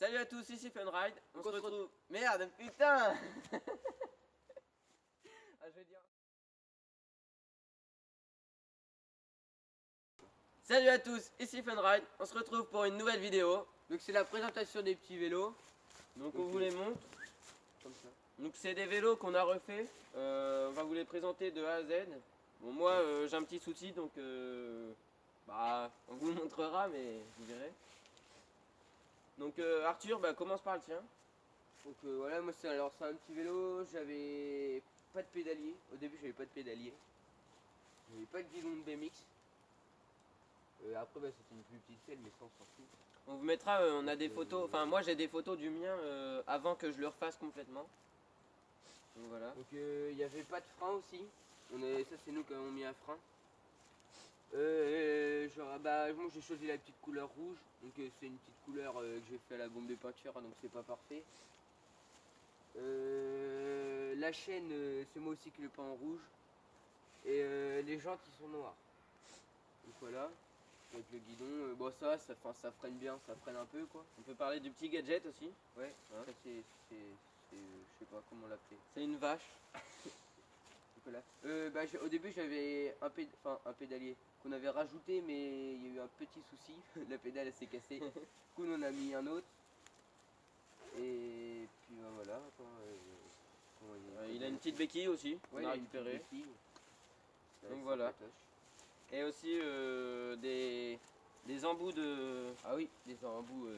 Salut à tous, ici Funride. On se retrouve. Merde, putain. Je vais dire. Salut à tous, ici Funride. On se retrouve pour une nouvelle vidéo. Donc c'est la présentation des petits vélos. Donc on vous les montre. Comme ça. Donc c'est des vélos qu'on a refait. On va vous les présenter de A à Z. Bon moi j'ai un petit souci donc on vous le montrera mais vous verrez. Donc Arthur, commence par le tien. Donc voilà, moi c'est un petit vélo, j'avais pas de pédalier. Au début j'avais pas de pédalier. J'avais pas de guidon de BMX. Après c'était une plus petite selle mais ça on s'en fout. On vous mettra, on a des photos, enfin moi j'ai des photos du mien avant que je le refasse complètement. Donc voilà. Donc il n'y avait pas de frein aussi. Ça c'est nous qui avons mis un frein. Moi j'ai choisi la petite couleur rouge. Donc c'est une petite couleur que j'ai fait à la bombe de peinture donc c'est pas parfait. La chaîne c'est moi aussi qui l'ai peint en rouge. Et les jantes ils sont noirs. Donc voilà. Avec le guidon, ça freine bien, ça freine un peu quoi. On peut parler du petit gadget aussi. Ouais, hein. Ça c'est je sais pas comment l'appeler. C'est une vache. Voilà. Au début j'avais un pédalier qu'on avait rajouté mais il y a eu un petit souci, la pédale elle s'est cassée. Du coup on en a mis un autre. Et puis voilà. Il a une petite béquille aussi, ouais, on a récupéré. Donc voilà. Et aussi des embouts de. Ah oui, des embouts.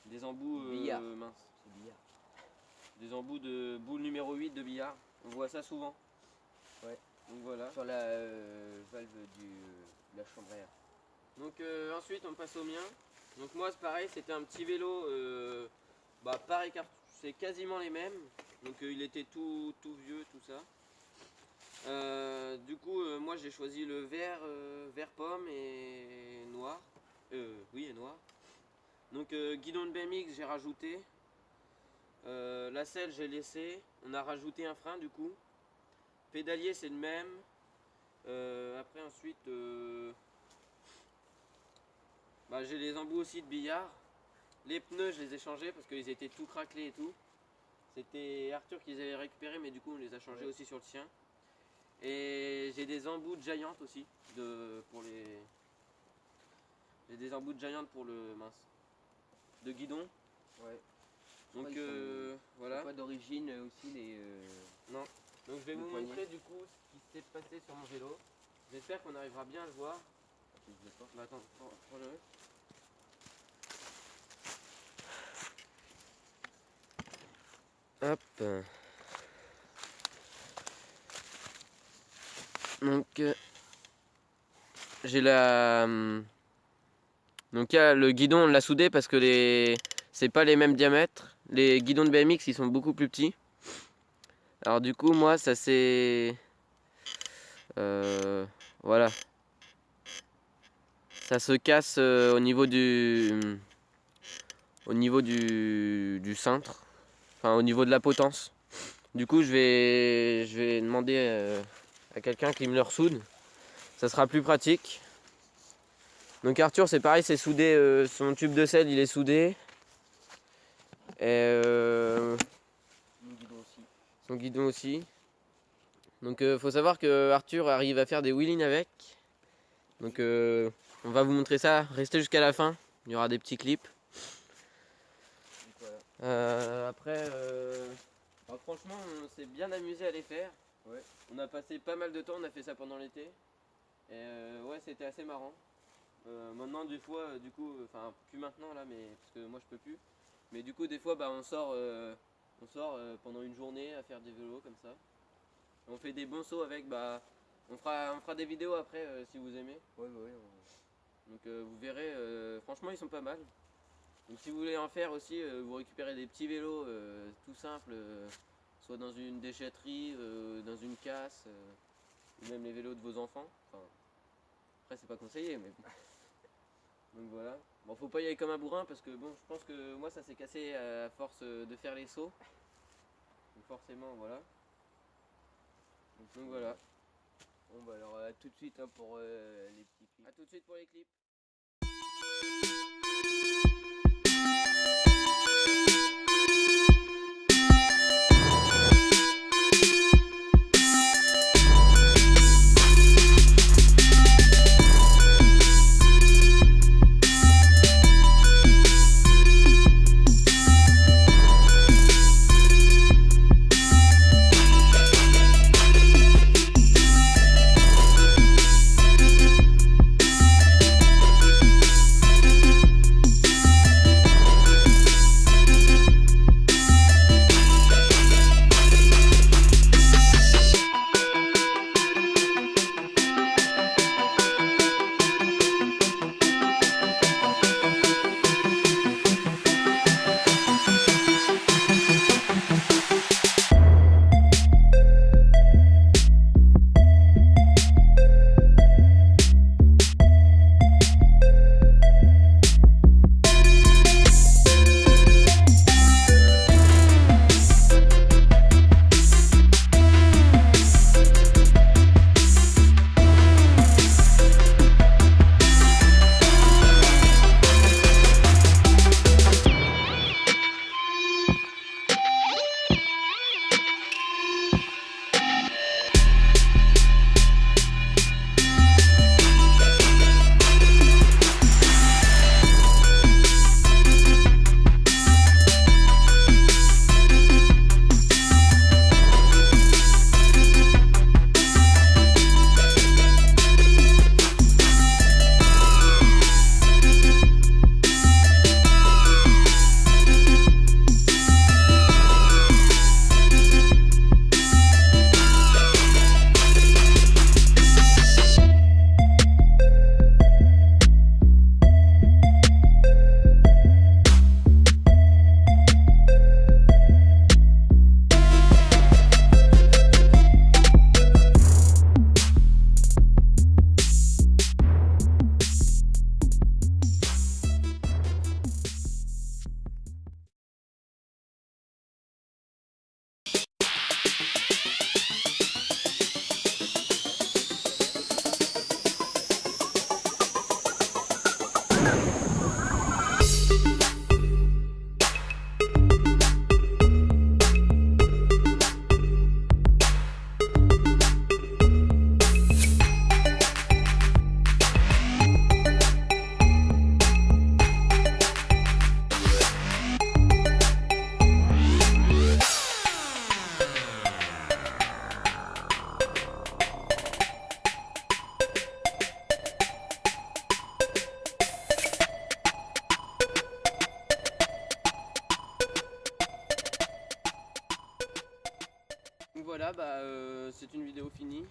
Des embouts billard. Minces. C'est billard. Des embouts de boule numéro 8 de billard. On voit ça souvent. Ouais. Donc voilà. Sur la valve de la chambre à air. Donc ensuite on passe au mien. Donc moi c'est pareil, c'était un petit vélo pareil, c'est quasiment les mêmes. Donc il était tout vieux, tout ça. Du coup moi j'ai choisi le vert pomme et noir. Oui, et noir. Donc guidon de BMX j'ai rajouté. La selle j'ai laissé. On a rajouté un frein du coup. Pédalier c'est le même. Après ensuite j'ai les embouts aussi de billard. Les pneus je les ai changés parce qu'ils étaient tout craquelés et tout. C'était Arthur qui les avait récupérés mais du coup on les a changés aussi sur le sien. Et j'ai des embouts de Giant aussi j'ai des embouts de Giant pour le de guidon. Ouais. Donc voilà. Pas d'origine aussi les. Non. Donc je vais vous poignet. montrer du coup ce qui s'est passé sur mon vélo. J'espère qu'on arrivera bien à le voir. Attends, prends-le. Hop. Donc j'ai donc le guidon on l'a soudé parce que c'est pas les mêmes diamètres. Les guidons de BMX ils sont beaucoup plus petits. Alors du coup moi ça c'est voilà. Ça se casse au niveau du cintre. Enfin au niveau de la potence. Du coup je vais demander à quelqu'un qui me le ressoude. Ça sera plus pratique. Donc Arthur c'est pareil, c'est soudé, son tube de selle il est soudé. Et son guidon aussi. Donc faut savoir que Arthur arrive à faire des wheelings avec. Donc on va vous montrer ça, restez jusqu'à la fin, il y aura des petits clips. Après franchement on s'est bien amusé à les faire. Ouais. On a passé pas mal de temps, on a fait ça pendant l'été. Et ouais c'était assez marrant. Maintenant des fois du coup, enfin plus maintenant là mais parce que moi je peux plus. Mais du coup des fois on sort pendant une journée à faire des vélos comme ça. On fait des bons sauts avec, on fera des vidéos après si vous aimez. Ouais. Donc vous verrez, franchement ils sont pas mal. Donc si vous voulez en faire aussi, vous récupérez des petits vélos tout simples, soit dans une déchetterie, dans une casse, ou même les vélos de vos enfants. Enfin, après c'est pas conseillé mais bon. Donc voilà. Bon faut pas y aller comme un bourrin parce que bon je pense que moi ça s'est cassé à force de faire les sauts. Donc forcément voilà. Donc voilà. Bon alors à tout de suite pour les petits clips. A tout de suite pour les clips. voilà, c'est une vidéo finie.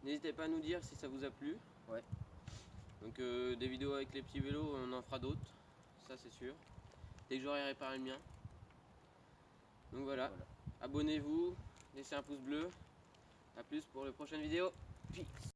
N'hésitez pas à nous dire si ça vous a plu. Ouais. Donc des vidéos avec les petits vélos, on en fera d'autres, ça c'est sûr. Dès que j'aurai réparé le mien. Donc voilà. Abonnez-vous, laissez un pouce bleu. A plus pour les prochaines vidéos. Peace.